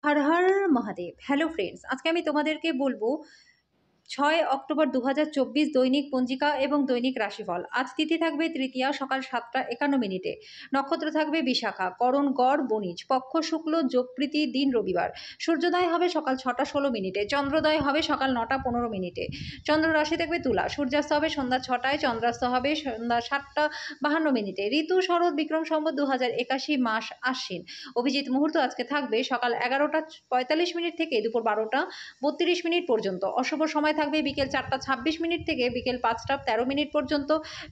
Har Har Mahadev. Hello friends, আজকে আমি তোমাদেরকে বলবো 6 অক্টোবর 2024 দৈনিক পঞ্জিকা এবং দৈনিক রাশিফল। আজ তিথি থাকবে তৃতীয়া, সকাল 7টা 51 মিনিটে। নক্ষত্র থাকবে বিশাখা, করণ গড় বণিজ, পক্ষ শুক্ল, যোগপ্রীতি, দিন রবিবার। সূর্যোদয় হবে সকাল 6টা 16 মিনিটে, চন্দ্রোদয় হবে সকাল 9টা 15 মিনিটে। চন্দ্র রাশি থাকবে তুলা, সূর্যাস্ত হবে সন্ধ্যা 6টায়, চন্দ্রাস্ত হবে সন্ধ্যা 7টা 52 মিনিটে। ঋতু শরৎ, বিক্রম সম্বত 2081, মাস আশ্বিন। অভিজিৎ মুহূর্ত আজকে থাকবে সকাল 11টা 45 মিনিট থেকে দুপুর 12টা 32 মিনিট পর্যন্ত। অশুভ সময় থাকবে বিকেল 4টা 26 মিনিট থেকে বিকেল 5টা 13 মিনিট পর্যন্ত।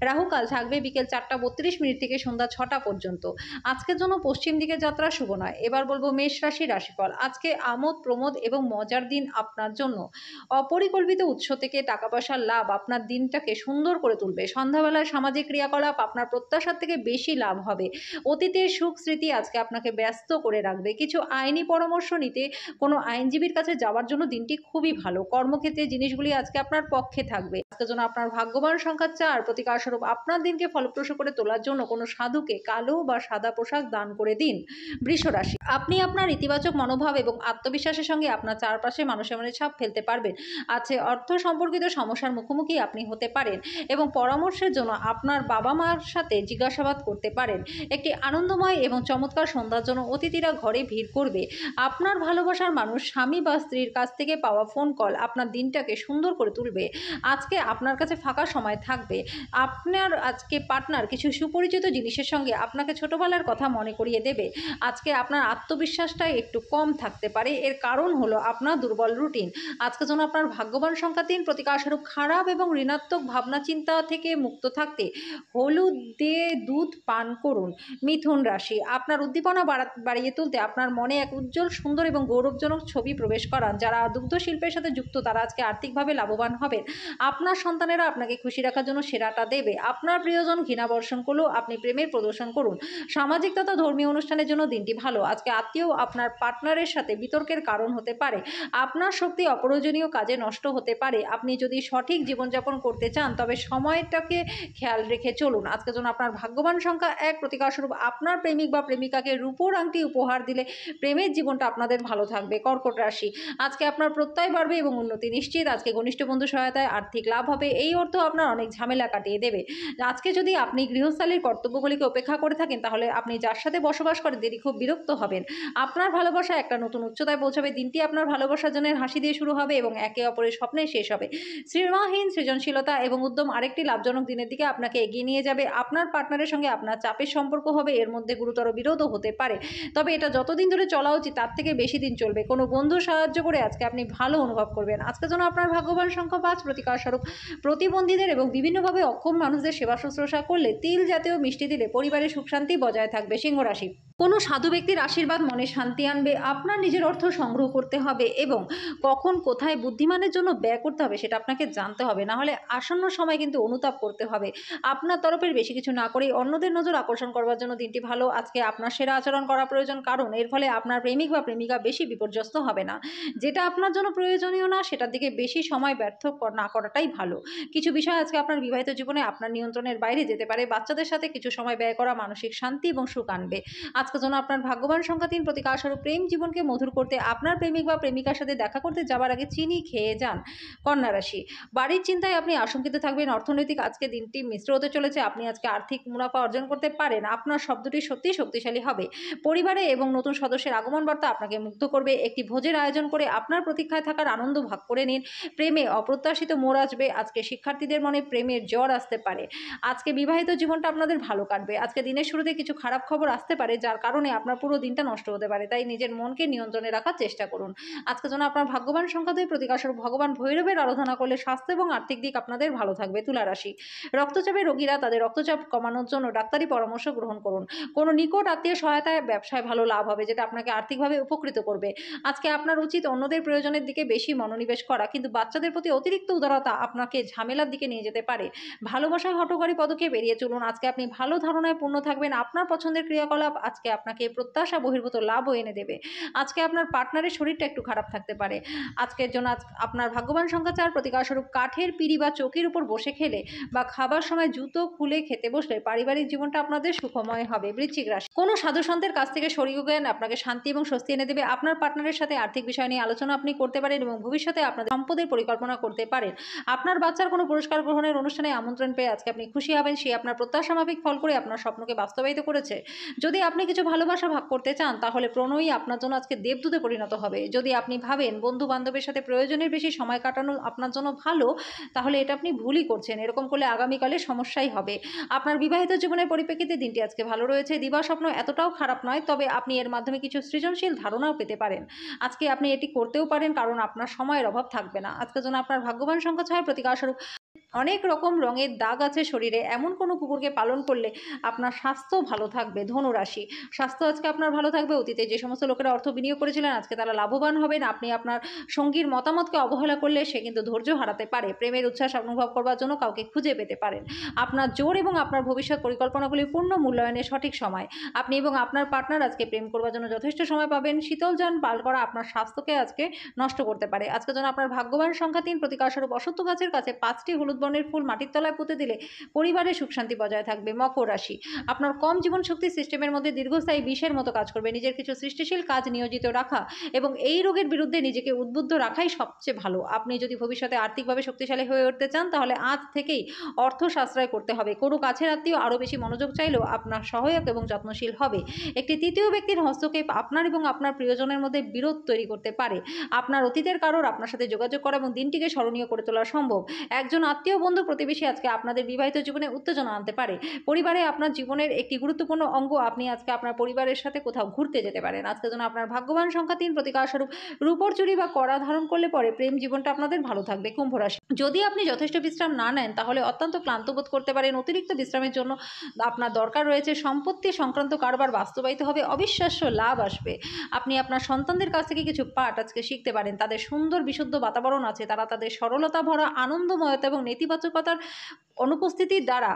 রাহুকাল থাকবে বিকেল 4টা 32 মিনিট থেকে সন্ধ্যা 6টা পর্যন্ত। আজকের জন্য পশ্চিম দিকে যাত্রা শুভ নয়। এবার বলবো মেষ রাশি রাশিফল। আজকে আমোদ প্রমোদ এবং মজার দিন আপনার জন্য। অপরিকল্পিত উৎস থেকে টাকা পয়সার লাভ আপনার দিনটাকে সুন্দর করে তুলবে। সন্ধ্যাবেলায় সামাজিক ক্রিয়াকলাপ আপনার প্রত্যাশার থেকে বেশি লাভ হবে। অতীতের সুখ স্মৃতি আজকে আপনাকে ব্যস্ত করে রাখবে। কিছু আইনি পরামর্শ নিতে কোনো আইনজীবীর কাছে যাওয়ার জন্য দিনটি খুবই ভালো। কর্মক্ষেত্রে জিনিসগুলি আজকে আপনার পক্ষে থাকবে। আজকের জন্য আপনার ভাগ্যবান সংখ্যা 4। প্রতিকার স্বরূপ আপনার দিনকে ফলপ্রসূ করে তোলার জন্য কোনো সাধুকে কালো বা সাদা পোশাক দান করে দিন। বৃষ রাশি, আপনি আপনার ইতিবাচক মনোভাব এবং আত্মবিশ্বাসের সঙ্গে আপনার চারপাশে মানুষের মনে ছাপ ফেলতে পারবেন। আছে অর্থ সম্পর্কিত সমস্যার মুখোমুখি আপনি হতে পারেন এবং পরামর্শের জন্য আপনার বাবা মার সাথে জিজ্ঞাসাবাদ করতে পারেন। একটি আনন্দময় এবং চমৎকার সন্ধ্যার জন্য অতিথিরা ঘরে ভিড় করবে। আপনার ভালোবাসার মানুষ স্বামী বা স্ত্রীর কাছ থেকে পাওয়া ফোন কল আপনার দিনটাকে সুন্দর করে তুলবে। আজকে আপনার কাছে ফাঁকা সময় থাকবে। আপনার আজকে পার্টনার কিছু সুপরিচিত জিনিসের সঙ্গে আপনাকে ছোটবেলার কথা মনে করিয়ে দেবে। আজকে আপনার আত্মবিশ্বাসটা একটু কম থাকতে পারে, এর কারণ হলো আপনার দুর্বল রুটিন। আজকে যেন আপনার ভাগ্যবান সংখ্যা 3। প্রতিকার স্বরূপ খারাপ এবং ঋণাত্মক ভাবনা চিন্তা থেকে মুক্ত থাকতে হলুদ দিয়ে দুধ পান করুন। মিথুন রাশি, আপনার উদ্দীপনা বাড়িয়ে তুলতে আপনার মনে এক উজ্জ্বল, সুন্দর এবং গৌরবজনক ছবি প্রবেশ করান। যারা দুগ্ধ শিল্পের সাথে যুক্ত তারা আজকে আর্থিকভাবে লাভবান হবেন। আপনার সন্তানেরা আপনাকে খুশি রাখার জন্য সেরাটা দেবে। আপনার প্রিয়জন ঘৃণা বর্ষণ করলেও আপনি প্রেমের প্রদর্শন করুন। সামাজিক তথা ধর্মীয় অনুষ্ঠানের জন্য দিনটি ভালো। আজকে আত্মীয় আপনার পার্টনারের সাথে বিতর্কের কারণ হতে পারে। আপনার শক্তি অপ্রয়োজনীয় কাজে নষ্ট হতে পারে। আপনি যদি সঠিক জীবনযাপন করতে চান তবে সময়টাকে খেয়াল রেখে চলুন। আজকের জন্য আপনার ভাগ্যবান সংখ্যা 1। প্রতিকার স্বরূপ আপনার প্রেমিক বা প্রেমিকাকে রূপোর আংটি উপহার দিলে প্রেমের জীবনটা আপনাদের ভালো থাকবে। কর্কট রাশি, আজকে আপনার প্রত্যয় বাড়বে এবং উন্নতি নিশ্চিত। আজকে ঘনিষ্ঠ বন্ধু সহায়তায় আর্থিক লাভ হবে। এই অর্থ আপনার অনেক ঝামেলা কাটিয়ে দেবে। আজকে যদি আপনি গৃহস্থালীর কর্তব্যগুলিকে উপেক্ষা করে থাকেন তাহলে আপনি যার সাথে বসবাস করেন তিনি খুব বিরক্ত হবেন। আপনার ভালোবাসা একটা নতুন উচ্চতায় পৌঁছাবে। দিনটি আপনার ভালোবাসার জন্য হাসি দিয়ে শুরু হবে এবং একে অপরের স্বপ্নে শেষ হবে। সীমাহীন সৃজনশীলতা এবং উদ্যম আরেকটি লাভজনক দিনের দিকে আপনাকে এগিয়ে নিয়ে যাবে। আপনার পার্টনারের সঙ্গে আপনার চাপের সম্পর্ক হবে, এর মধ্যে গুরুতর বিরোধও হতে পারে, তবে এটা যতদিন ধরে চলা উচিত তার থেকে বেশি দিন চলবে। কোনো বন্ধু সাহায্য করে আজকে আপনি ভালো অনুভব করবেন। আজকের জন্য আপনার ভাগ্যবান সংখ্যা 5। প্রতিকার স্বরূপ প্রতিবন্ধীদের এবং বিভিন্নভাবে অক্ষম মানুষদের সেবা শুশ্রূষা করলে তিল জাতীয় মিষ্টি দিলে পরিবারের সুখ শান্তি বজায় থাকবে। সিংহ রাশি, কোনো সাধু ব্যক্তির আশীর্বাদ মনে শান্তি আনবে। আপনার নিজের অর্থ সংগ্রহ করতে হবে এবং কখন কোথায় বুদ্ধিমানের জন্য ব্যয় করতে হবে সেটা আপনাকে জানতে হবে, না হলে আসন্ন সময় কিন্তু অনুতাপ করতে হবে। আপনার তরফের বেশি কিছু না করেই অন্যদের নজর আকর্ষণ করবার জন্য দিনটি ভালো। আজকে আপনার সেরা আচরণ করা প্রয়োজন, কারণ এর ফলে আপনার প্রেমিক বা প্রেমিকা বেশি বিপর্যস্ত হবে না। যেটা আপনার জন্য প্রয়োজনীয় না সেটার দিকে বেশি সময় ব্যর্থ না করাটাই ভালো। কিছু বিষয় আজকে আপনার বিবাহিত জীবনে আপনার নিয়ন্ত্রণের বাইরে যেতে পারে। বাচ্চাদের সাথে কিছু সময় ব্যয় করা মানসিক শান্তি এবং সুখ আনবে। আজকের জন্য আপনার ভাগ্যবান সংখ্যা 3। প্রতিকার স্বরূপ প্রেম জীবনকে মধুর করতে আপনার প্রেমিক বা প্রেমিকার সাথে দেখা করতে যাওয়ার আগে চিনি খেয়ে যান। কন্যা রাশি, বাড়ির চিন্তায় আপনি আশঙ্কিত থাকবেন। অর্থনৈতিক আজকে দিনটি মিশ্র হতে চলেছে। আপনি আজকে আর্থিক মুনাফা অর্জন করতে পারেন। আপনার শব্দটি সত্যিই শক্তিশালী হবে। পরিবারে এবং নতুন সদস্যের আগমন বার্তা আপনাকে মুগ্ধ করবে। একটি ভোজের আয়োজন করে আপনার প্রতীক্ষায় থাকার আনন্দ ভাগ করে নিন। প্রেমে অপ্রত্যাশিত মোড় আসবে। আজকে শিক্ষার্থীদের মনে প্রেমের জ্বর আসতে পারে। আজকে বিবাহিত জীবনটা আপনাদের ভালো কাটবে। আজকে দিনের শুরুতে কিছু খারাপ খবর আসতে পারে যার কারণে আপনার পুরো দিনটা নষ্ট হতে পারে, তাই নিজের মনকে নিয়ন্ত্রণে রাখার চেষ্টা করুন। আজকের জন্য আপনার ভাগ্যবান সংখ্যা 2। প্রতিকার স্বরূপ ভগবান ভৈরবের আরাধনা করলে স্বাস্থ্য এবং আর্থিক দিক আপনাদের ভালো থাকবে। তুলা রাশি, রক্তচাপের রোগীরা তাদের রক্তচাপ কমানোর জন্য ডাক্তারি পরামর্শ গ্রহণ করুন। কোনো নিকট আত্মীয় সহায়তায় ব্যবসায় ভালো লাভ হবে, যেটা আপনাকে আর্থিকভাবে উপকৃত করবে। আজকে আপনার উচিত অন্যদের প্রয়োজনের দিকে বেশি মনোনিবেশ করা, কিন্তু বাচ্চাদের প্রতি অতিরিক্ত উদারতা আপনাকে ঝামেলার দিকে নিয়ে যেতে পারে। ভালোবাসায় হঠকারী পদক্ষেপ এড়িয়ে চলুন। আজকে আপনি ভালো ধারণায় পূর্ণ থাকবেন। আপনার পছন্দের ক্রিয়াকলাপ আজকে আজকে আপনাকে প্রত্যাশা বহির্ভূত লাভও এনে দেবে। আজকে আপনার পার্টনারের শরীরটা একটু খারাপ থাকতে পারে। আজকের জন্য আপনার ভাগ্যবান সংখ্যা ৪, প্রতিকারস্বরূপ কাঠের পিঁড়ি বা চৌকির উপর বসে খেলে বা খাবার সময় জুতো খুলে খেতে বসলে পারিবারিক জীবনটা আপনাদের সুখময় হবে। বৃশ্চিক রাশি, কোনো সাধু সন্তের কাছ থেকে শরীর জ্ঞান আপনাকে শান্তি এবং স্বস্তি এনে দেবে। আপনার পার্টনারের সাথে আর্থিক বিষয় নিয়ে আলোচনা আপনি করতে পারেন এবং ভবিষ্যতে আপনাদের সম্পদের পরিকল্পনা করতে পারেন। আপনার বাচ্চার কোনো পুরস্কার গ্রহণের অনুষ্ঠানে আমন্ত্রণ পেয়ে আজকে আপনি খুশি হবেন। সে আপনার প্রত্যাশা মাফিক ফল করে আপনার স্বপ্নকে বাস্তবায়িত করেছে। যদি আপনি কিছু ভালোবাসা ভাগ করতে চান তাহলে প্রণয়ী আপনার জন্য আজকে দেবদূতে পরিণত হবে। যদি আপনি ভাবেন বন্ধু বান্ধবের সাথে প্রয়োজনের বেশি সময় কাটানো আপনার জন্য ভালো, তাহলে এটা আপনি ভুলই করছেন। এরকম করলে আগামীকালে সমস্যাই হবে। আপনার বিবাহিত জীবনের পরিপ্রেক্ষিতে দিনটি আজকে ভালো রয়েছে। দিবা স্বপ্ন এতটাও খারাপ নয়, তবে আপনি এর মাধ্যমে কিছু সৃজনশীল ধারণাও পেতে পারেন। আজকে আপনি এটি করতেও পারেন, কারণ আপনার সময়ের অভাব থাকবে না। আজকের জন্য আপনার ভাগ্যবান সংখ্যা ৬, প্রতিকারস্বরূপ অনেক রকম রঙের দাগ আছে শরীরে, এমন কোনো কুকুরকে পালন করলে আপনার স্বাস্থ্য ভালো থাকবে। ধনু রাশি, স্বাস্থ্য আজকে আপনার ভালো থাকবে। অতীতে যে সমস্ত লোকেরা অর্থ বিনিয়োগ করেছিলেন আজকে তারা লাভবান হবেন। আপনি আপনার সঙ্গীর মতামতকে অবহেলা করলে সে কিন্তু ধৈর্য হারাতে পারে। প্রেমের উচ্ছ্বাস অনুভব করবার জন্য কাউকে খুঁজে পেতে পারেন। আপনার জোর এবং আপনার ভবিষ্যৎ পরিকল্পনাগুলি পূর্ণ মূল্যায়নের সঠিক সময়। আপনি এবং আপনার পার্টনার আজকে প্রেম করবার জন্য যথেষ্ট সময় পাবেন। শীতল যান পাল করা আপনার স্বাস্থ্যকে আজকে নষ্ট করতে পারে। আজকের জন্য আপনার ভাগ্যবান সংখ্যা ৩, প্রতিকারস্বরূপ অশ্বত্থ গাছের কাছে ৫টি হলুদ বর্ণের ফুল মাটির তলায় পুঁতে দিলে পরিবারের সুখ শান্তি বজায় থাকবে। মকর রাশি, আপনার কম জীবন শক্তি সিস্টেমের মধ্যে দীর্ঘস্থায়ী বিষের মতো কাজ করবে। নিজের কিছু সৃষ্টিশীল কাজ নিয়োজিত রাখা এবং এই রোগের বিরুদ্ধে নিজেকে উদ্বুদ্ধ রাখাই সবচেয়ে ভালো। আপনি যদি ভবিষ্যতে আর্থিকভাবে শক্তিশালী হয়ে উঠতে চান তাহলে আজ থেকেই অর্থ সাশ্রয় করতে হবে। কোনো কাছের আত্মীয় আরও বেশি মনোযোগ চাইলেও আপনার সহায়ক এবং যত্নশীল হবে। একটি তৃতীয় ব্যক্তির হস্তক্ষেপ আপনার এবং আপনার প্রিয়জনের মধ্যে বিরোধ তৈরি করতে পারে। আপনার অতীতের কারোর আপনার সাথে যোগাযোগ করা এবং দিনটিকে স্মরণীয় করে তোলা সম্ভব। একজন আত্মীয়, বন্ধু, প্রতিবেশী আজকে আপনাদের বিবাহিত জীবনে উত্তেজনা আনতে পারে। পরিবারে আপনার জীবনের একটি গুরুত্বপূর্ণ অঙ্গ, আপনি আজকে আপনার পরিবারের সাথে কোথাও ঘুরতে যেতে পারেন। আজকের জন্য আপনার ভাগ্যবান সংখ্যা ৩, প্রতিকারস্বরূপ রূপোর চুড়ি বা কড়া ধারণ করলে পরে প্রেম জীবনটা আপনাদের ভালো থাকবে। কুম্ভ রাশি, যদি আপনি যথেষ্ট বিশ্রাম না নেন তাহলে অত্যন্ত ক্লান্ত বোধ করতে পারেন। অতিরিক্ত বিশ্রামের জন্য আপনার দরকার রয়েছে। সম্পত্তি সংক্রান্ত কারবার বাস্তবায়িত হবে। অবিশ্বাস্য লাভ আসবে। আপনি আপনার সন্তানদের কাছ থেকে কিছু পাঠ আজকে শিখতে পারেন। তাদের সুন্দর বিশুদ্ধ বাতাবরণ আছে, তারা তাদের সরলতা ভরা আনন্দময়তা এবং নেতিবাচকতার অনুপস্থিতির দ্বারা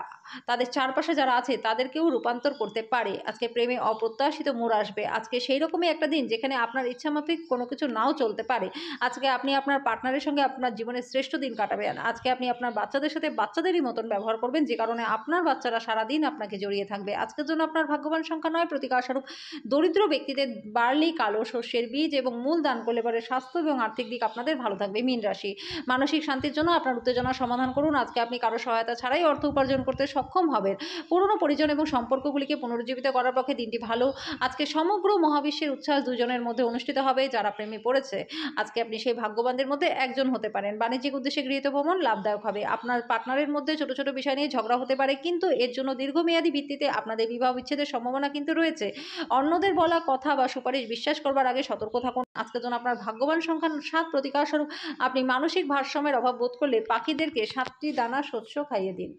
তাদের চারপাশে যারা আছে তাদেরকেও রূপান্তর করতে পারে। আজকে প্রেমে অপ্রত্যাশিত মোড় আসবে। আজকে সেই রকমই একটা দিন যেখানে আপনার ইচ্ছামাফিক কোনো কিছু নাও চলতে পারে। আজকে আপনি আপনার পার্টনারের সঙ্গে আপনার জীবনের শ্রেষ্ঠ দিন কাটাবেন। আজকে আপনি আপনার বাচ্চাদের সাথে বাচ্চাদেরই মতন ব্যবহার করবেন, যে কারণে আপনার বাচ্চারা সারাদিন আপনাকে জড়িয়ে থাকবে। আজকের জন্য আপনার ভাগ্যবান সংখ্যা ৯, প্রতিকারস্বরূপ দরিদ্র ব্যক্তিদের বার্লি, কালো শস্যের বীজ এবং মূল দান করলে পরে স্বাস্থ্য এবং আর্থিক দিক আপনাদের ভালো থাকবে। মীন রাশি, মানসিক শান্তির জন্য আপনার উত্তেজনার সমাধান করুন। আজকে আপনি কারো সহায়তা ছাড়াই অর্থ উপার্জন করতে সক্ষম হবেন। পুরনো পরিজন এবং সম্পর্কগুলিকে পুনরুজ্জীবিত করার পক্ষে দিনটি ভালো। আজকে সমগ্র মহাবিশ্বের উচ্ছ্বাস দুজনের মধ্যে অনুষ্ঠিত হবে যারা প্রেমে পড়েছে। আজকে আপনি সেই ভাগ্যবানদের মধ্যে একজন হতে পারেন। বাণিজ্যিক উদ্দেশ্যে গৃহীত ভ্রমণ লাভদায়ক হবে। আপনার পার্টনারের মধ্যে ছোট ছোট বিষয় নিয়ে ঝগড়া হতে পারে, কিন্তু এর জন্য দীর্ঘমেয়াদী ভিত্তিতে আপনাদের বিবাহ বিচ্ছেদের সম্ভাবনা কিন্তু রয়েছে। অন্যদের বলা কথা বা সুপারিশ বিশ্বাস করবার আগে সতর্ক থাকুন। আজকের জন্য আপনার ভাগ্যবান সংখ্যা ৭, প্রতিকারস্বরূপ আপনি মানসিক ভারসাম্যের অভাব বোধ করলে পাখিদেরকে ৭টি দানা শস্য খাইয়ে দিন।